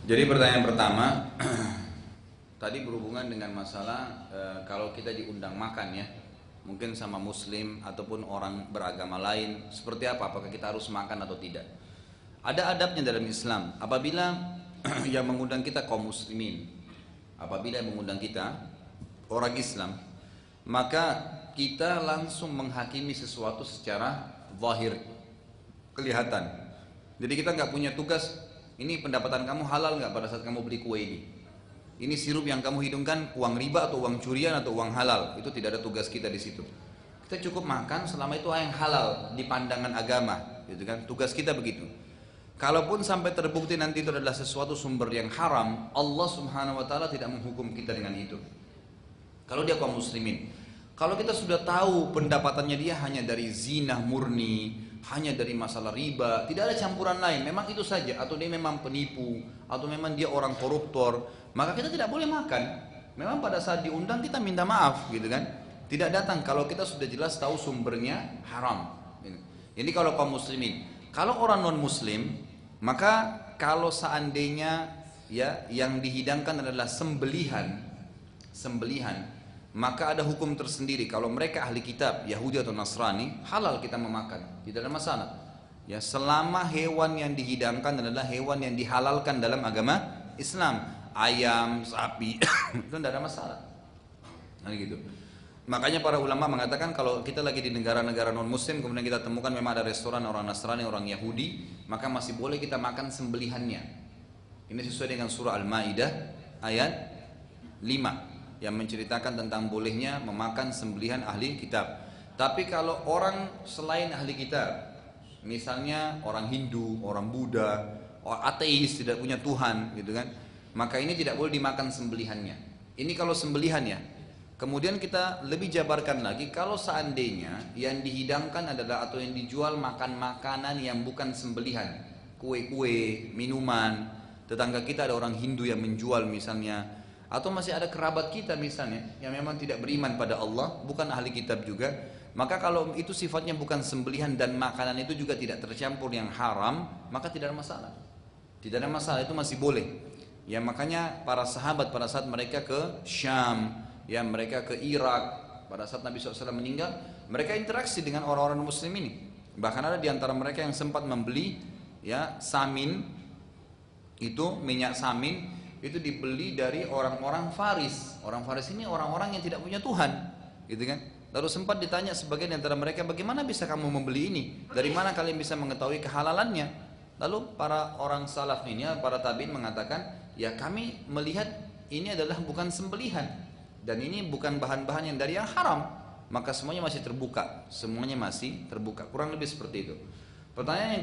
Jadi pertanyaan pertama tadi berhubungan dengan masalah kalau kita diundang makan ya, mungkin sama muslim ataupun orang beragama lain, seperti apa? Apakah kita harus makan atau tidak? Ada adabnya dalam Islam. Apabila yang mengundang kita kaum muslimin, apabila yang mengundang kita orang Islam, maka kita langsung menghakimi sesuatu secara zahir, kelihatan. Jadi kita nggak punya tugas, ini pendapatan kamu halal nggak pada saat kamu beli kue ini? Ini sirup yang kamu hidungkan uang riba atau uang curian atau uang halal? Itu tidak ada tugas kita di situ. Kita cukup makan selama itu yang halal di pandangan agama, gitu kan? Tugas kita begitu. Kalaupun sampai terbukti nanti itu adalah sesuatu sumber yang haram, Allah Subhanahu wa taala tidak menghukum kita dengan itu. Kalau dia kaum muslimin, kalau kita sudah tahu pendapatannya dia hanya dari zina murni, hanya dari masalah riba, tidak ada campuran lain, memang itu saja, atau dia memang penipu, atau memang dia orang koruptor, maka kita tidak boleh makan. Memang pada saat diundang kita minta maaf, gitu kan? Tidak datang kalau kita sudah jelas tahu sumbernya haram. Ini kalau kaum muslimin. Kalau orang non muslim, maka kalau seandainya ya yang dihidangkan adalah sembelihan, maka ada hukum tersendiri. Kalau mereka ahli kitab Yahudi atau Nasrani, halal kita memakan, tidak ada masalah ya, selama hewan yang dihidangkan adalah hewan yang dihalalkan dalam agama Islam, ayam, sapi itu tidak ada masalah. Nah gitu. Makanya para ulama mengatakan kalau kita lagi di negara-negara non muslim, kemudian kita temukan memang ada restoran orang Nasrani, orang Yahudi, maka masih boleh kita makan sembelihannya. Ini sesuai dengan surah Al-Maidah ayat 5 yang menceritakan tentang bolehnya memakan sembelihan ahli kitab. Tapi kalau orang selain ahli kitab, misalnya orang Hindu, orang Buddha, orang ateis, tidak punya Tuhan, gitu kan, maka ini tidak boleh dimakan sembelihannya. Ini kalau sembelihannya. Kemudian kita lebih jabarkan lagi, kalau seandainya yang dihidangkan adalah atau yang dijual makan makanan yang bukan sembelihan, kue-kue, minuman, tetangga kita ada orang Hindu yang menjual misalnya, atau masih ada kerabat kita misalnya yang memang tidak beriman pada Allah, bukan ahli kitab juga, maka kalau itu sifatnya bukan sembelihan dan makanan itu juga tidak tercampur yang haram, maka tidak ada masalah. Tidak ada masalah, itu masih boleh. Ya makanya para sahabat pada saat mereka ke Syam, ya mereka ke Irak, pada saat Nabi SAW meninggal, mereka interaksi dengan orang-orang muslim ini. Bahkan ada di antara mereka yang sempat membeli ya samin, itu minyak samin, itu dibeli dari orang-orang Faris. Orang Faris ini orang-orang yang tidak punya Tuhan, gitu kan? Lalu sempat ditanya sebagian di antara mereka, bagaimana bisa kamu membeli ini? Dari mana kalian bisa mengetahui kehalalannya? Lalu para orang salaf ini, para tabi'in mengatakan, ya kami melihat ini adalah bukan sembelihan dan ini bukan bahan-bahan yang dari yang haram, maka semuanya masih terbuka, kurang lebih seperti itu. Pertanyaan yang